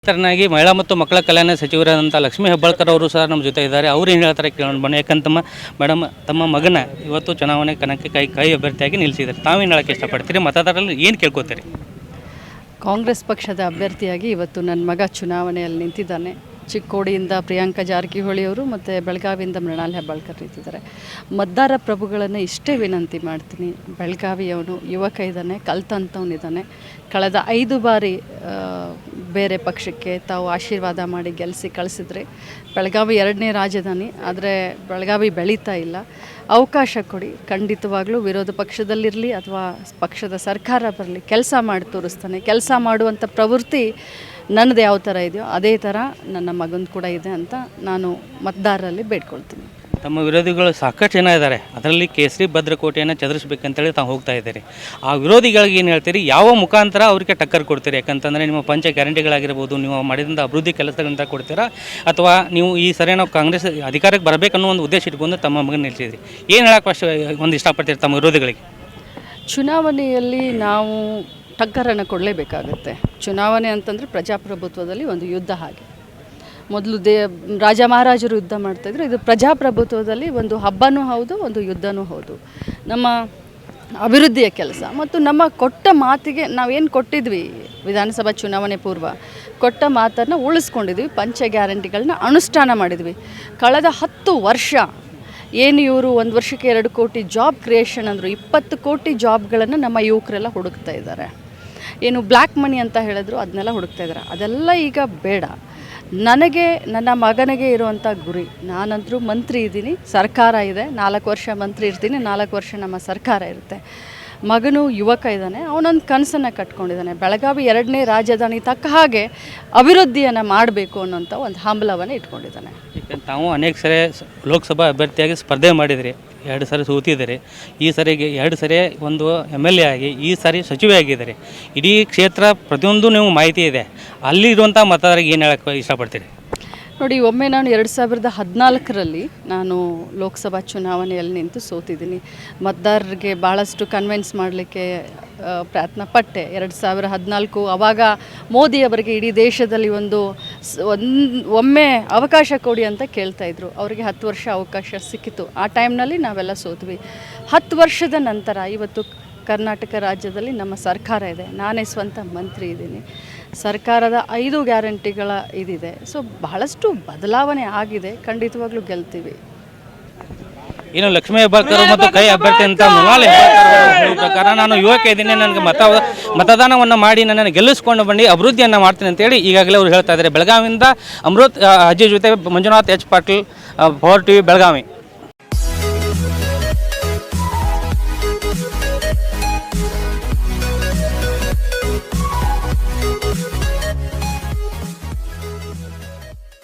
ತರನಾಗಿ ಮಹಿಳಾ ಮತ್ತು ಮಕ್ಕಳ ಕಲ್ಯಾಣ ಸಚಿವರಾದಂಥ ಲಕ್ಷ್ಮೀ ಹೆಬ್ಬಾಳ್ಕರ್ ಅವರು ಸಹ ನಮ್ಮ ಜೊತೆ ಇದ್ದಾರೆ. ಅವ್ರು ಏನು ಹೇಳ್ತಾರೆ ಕೇಳೋಣ ಬನ್ನಿ. ಯಾಕಂತಮ್ಮ ಮೇಡಮ್ ತಮ್ಮ ಮಗನ ಇವತ್ತು ಚುನಾವಣೆ ಕಣಕ್ಕೆ ಕೈ ಅಭ್ಯರ್ಥಿಯಾಗಿ ನಿಲ್ಲಿಸಿದ್ದಾರೆ. ತಾವೇನು ಹೇಳೋಕ್ಕೆ ಇಷ್ಟಪಡ್ತೀರಿ? ಮತದಾರರಲ್ಲಿ ಏನು ಕೇಳ್ಕೊತೀರಿ? ಕಾಂಗ್ರೆಸ್ ಪಕ್ಷದ ಅಭ್ಯರ್ಥಿಯಾಗಿ ಇವತ್ತು ನನ್ನ ಮಗ ಚುನಾವಣೆಯಲ್ಲಿ ನಿಂತಿದ್ದಾನೆ. ಚಿಕ್ಕೋಡಿಯಿಂದ ಪ್ರಿಯಾಂಕಾ ಜಾರಕಿಹೊಳಿ ಅವರು ಮತ್ತು ಬೆಳಗಾವಿಯಿಂದ ಮೃಣಾಲ್ ಹೆಬ್ಬಾಳ್ಕರ್ ನಿಂತಿದ್ದಾರೆ. ಮತದಾರ ಪ್ರಭುಗಳನ್ನು ಇಷ್ಟೇ ವಿನಂತಿ ಮಾಡ್ತೀನಿ. ಬೆಳಗಾವಿಯವನು ಯುವಕ ಇದ್ದಾನೆ, ಕಲ್ತಂಥವನಿದ್ದಾನೆ. ಕಳೆದ 5 ಬಾರಿ ಬೇರೆ ಪಕ್ಷಕ್ಕೆ ತಾವು ಆಶೀರ್ವಾದ ಮಾಡಿ ಗೆಲ್ಲಿಸಿ ಕಳಿಸಿದ್ರೆ ಬೆಳಗಾವಿ 2ನೇ ರಾಜಧಾನಿ. ಆದರೆ ಬೆಳಗಾವಿ ಬೆಳೀತಾ ಇಲ್ಲ. ಅವಕಾಶ ಕೊಡಿ. ಖಂಡಿತವಾಗ್ಲೂ ವಿರೋಧ ಪಕ್ಷದಲ್ಲಿರಲಿ ಅಥವಾ ಪಕ್ಷದ ಸರ್ಕಾರ ಬರಲಿ, ಕೆಲಸ ಮಾಡಿ ತೋರಿಸ್ತಾನೆ. ಕೆಲಸ ಮಾಡುವಂಥ ಪ್ರವೃತ್ತಿ ನನ್ನದು ಯಾವ ಥರ ಇದೆಯೋ ಅದೇ ಥರ ನನ್ನ ಮಗಂದು ಕೂಡ ಇದೆ ಅಂತ ನಾನು ಮತದಾರರಲ್ಲಿ ಬೇಡ್ಕೊಳ್ತೀನಿ. ತಮ್ಮ ವಿರೋಧಿಗಳು ಸಾಕಷ್ಟು ಜನ ಇದ್ದಾರೆ. ಅದರಲ್ಲಿ ಕೇಸರಿ ಭದ್ರಕೋಟೆಯನ್ನು ಚದುರಿಸ್ಬೇಕಂತೇಳಿ ತಾವು ಹೋಗ್ತಾ ಇದ್ದೀರಿ. ಆ ವಿರೋಧಿಗಳಿಗೆ ಏನು ಹೇಳ್ತೀರಿ? ಯಾವ ಮುಖಾಂತರ ಅವರಿಗೆ ಟಕ್ಕರ್ ಕೊಡ್ತೀರಿ? ಯಾಕಂತಂದರೆ ನಿಮ್ಮ ಪಂಚ ಗ್ಯಾರಂಟಿಗಳಾಗಿರ್ಬೋದು, ನೀವು ಮಾಡಿದಂಥ ಅಭಿವೃದ್ಧಿ ಕೆಲಸಗಳಂತ ಕೊಡ್ತೀರಾ, ಅಥವಾ ನೀವು ಈ ಸರಿ ನಾವು ಕಾಂಗ್ರೆಸ್ ಅಧಿಕಾರಕ್ಕೆ ಬರಬೇಕನ್ನೋ ಒಂದು ಉದ್ದೇಶ ಇಟ್ಕೊಂಡು ತಮ್ಮ ಮಗನ ನಿಲ್ಲಿಸಿದ್ರಿ. ಏನು ಹೇಳಕ್ಕೆ ಒಂದು ಇಷ್ಟಪಡ್ತೀರಿ ತಮ್ಮ ವಿರೋಧಿಗಳಿಗೆ? ಚುನಾವಣೆಯಲ್ಲಿ ನಾವು ಟಕ್ಕರನ್ನು ಕೊಡಲೇಬೇಕಾಗುತ್ತೆ. ಚುನಾವಣೆ ಅಂತಂದರೆ ಪ್ರಜಾಪ್ರಭುತ್ವದಲ್ಲಿ ಒಂದು ಯುದ್ಧ. ಹಾಗೆ ಮೊದಲು ರಾಜ ಮಹಾರಾಜರು ಯುದ್ಧ ಮಾಡ್ತಾಯಿದ್ರು. ಇದು ಪ್ರಜಾಪ್ರಭುತ್ವದಲ್ಲಿ ಒಂದು ಹಬ್ಬನೂ ಹೌದು, ಒಂದು ಯುದ್ಧನೂ ಹೌದು. ನಮ್ಮ ಅಭಿವೃದ್ಧಿಯ ಕೆಲಸ ಮತ್ತು ನಮ್ಮ ಕೊಟ್ಟ ಮಾತಿಗೆ ನಾವೇನು ಕೊಟ್ಟಿದ್ವಿ, ವಿಧಾನಸಭಾ ಚುನಾವಣೆ ಪೂರ್ವ ಕೊಟ್ಟ ಮಾತನ್ನು ಉಳಿಸ್ಕೊಂಡಿದ್ವಿ. ಪಂಚ ಗ್ಯಾರಂಟಿಗಳನ್ನ ಅನುಷ್ಠಾನ ಮಾಡಿದ್ವಿ. ಕಳೆದ 10 ವರ್ಷ ಏನು ಇವರು 1 ವರ್ಷಕ್ಕೆ 2 ಕೋಟಿ ಜಾಬ್ ಕ್ರಿಯೇಷನ್ ಅಂದರು, 20 ಕೋಟಿ ಜಾಬ್ಗಳನ್ನು ನಮ್ಮ ಯುವಕರೆಲ್ಲ ಹುಡುಕ್ತಾ ಇದ್ದಾರೆ. ಏನು ಬ್ಲ್ಯಾಕ್ ಮನಿ ಅಂತ ಹೇಳಿದ್ರು ಅದನ್ನೆಲ್ಲ ಹುಡುಕ್ತಾ ಇದ್ದಾರೆ. ಅದೆಲ್ಲ ಈಗ ಬೇಡ. ನನಗೆ ನನ್ನ ಮಗನಿಗೆ ಇರುವಂಥ ಗುರಿ, ನಾನಂತರೂ ಮಂತ್ರಿ ಇದ್ದೀನಿ, ಸರ್ಕಾರ ಇದೆ, 4 ವರ್ಷ ಮಂತ್ರಿ ಇರ್ತೀನಿ, 4 ವರ್ಷ ನಮ್ಮ ಸರ್ಕಾರ ಇರುತ್ತೆ. ಮಗನು ಯುವಕ ಇದ್ದಾನೆ, ಅವನೊಂದು ಕನಸನ್ನು ಕಟ್ಕೊಂಡಿದ್ದಾನೆ. ಬೆಳಗಾವಿ 2ನೇ ರಾಜಧಾನಿ ತಕ್ಕ ಹಾಗೆ ಅಭಿವೃದ್ಧಿಯನ್ನು ಮಾಡಬೇಕು ಅನ್ನೋಂಥ ಒಂದು ಹಂಬಲವನ್ನು ಇಟ್ಕೊಂಡಿದ್ದಾನೆ. ತಾವು ಅನೇಕ ಸರಿ ಲೋಕಸಭಾ ಅಭ್ಯರ್ಥಿಯಾಗಿ ಸ್ಪರ್ಧೆ ಮಾಡಿದಿರಿ, 2 ಸರಿ ಸೋತಿದ್ದೀರಿ. ಈ ಸರಿಗೆ 2 ಸರಿ ಒಂದು MLA ಆಗಿ ಈ ಸಾರಿ ಸಚಿವೆ ಆಗಿದ್ದೀರಿ. ಇಡೀ ಕ್ಷೇತ್ರ ಪ್ರತಿಯೊಂದು ನೀವು ಮಾಹಿತಿ ಇದೆ. ಅಲ್ಲಿರುವಂಥ ಮತದಾರರಿಗೆ ಏನು ಹೇಳಕ್ಕೆ ಇಷ್ಟಪಡ್ತೀರಿ? ನೋಡಿ, ಒಮ್ಮೆ ನಾನು 2014ರಲ್ಲಿ ನಾನು ಲೋಕಸಭಾ ಚುನಾವಣೆಯಲ್ಲಿ ನಿಂತು ಸೋತಿದ್ದೀನಿ. ಮತದಾರರಿಗೆ ಭಾಳಷ್ಟು ಕನ್ವಿನ್ಸ್ ಮಾಡಲಿಕ್ಕೆ ಪ್ರಯತ್ನ ಪಟ್ಟೆ. 2014 ಆವಾಗ ಮೋದಿಯವರಿಗೆ ಇಡೀ ದೇಶದಲ್ಲಿ ಒಮ್ಮೆ ಅವಕಾಶ ಕೊಡಿ ಅಂತ ಕೇಳ್ತಾಯಿದ್ರು. ಅವರಿಗೆ 10 ವರ್ಷ ಅವಕಾಶ ಸಿಕ್ಕಿತು. ಆ ಟೈಮ್ನಲ್ಲಿ ನಾವೆಲ್ಲ ಸೋತ್ವಿ. 10 ವರ್ಷದ ನಂತರ ಇವತ್ತು ಕರ್ನಾಟಕ ರಾಜ್ಯದಲ್ಲಿ ನಮ್ಮ ಸರ್ಕಾರ ಇದೆ, ನಾನೇ ಸ್ವಂತ ಮಂತ್ರಿ ಇದ್ದೀನಿ. ಸರ್ಕಾರದ 5 ಗ್ಯಾರಂಟಿಗಳ ಇದಿದೆ. ಸೊ ಬಹಳಷ್ಟು ಬದಲಾವಣೆ ಆಗಿದೆ. ಖಂಡಿತವಾಗ್ಲೂ ಗೆಲ್ತೀವಿ. ಇನ್ನು ಲಕ್ಷ್ಮೀ ಹೆಬ್ಬಾಳ್ಕರ್ ಮತ್ತು ಕೈ ಅಭ್ಯರ್ಥಿ ಅಂತ ಮೃಣಾಲ್ ಹೆಬ್ಬಾಳ್ಕರ್ ಪ್ರಕಾರ ನಾನು ಯುವಕ ಇದ್ದೀನಿ, ನನಗೆ ಮತದಾನವನ್ನು ಮಾಡಿ ನನ್ನನ್ನು ಗೆಲ್ಲಿಸ್ಕೊಂಡು ಬಂದು ಅಭಿವೃದ್ಧಿಯನ್ನು ಮಾಡ್ತೀನಿ ಅಂತೇಳಿ ಈಗಾಗಲೇ ಅವರು ಹೇಳ್ತಾ ಇದ್ದಾರೆ. ಬೆಳಗಾವಿಯಿಂದ ಅಮೃತ್ ಅಜ್ಜಿ ಜೊತೆ Manjunath H. Patil, power TV Belagavi.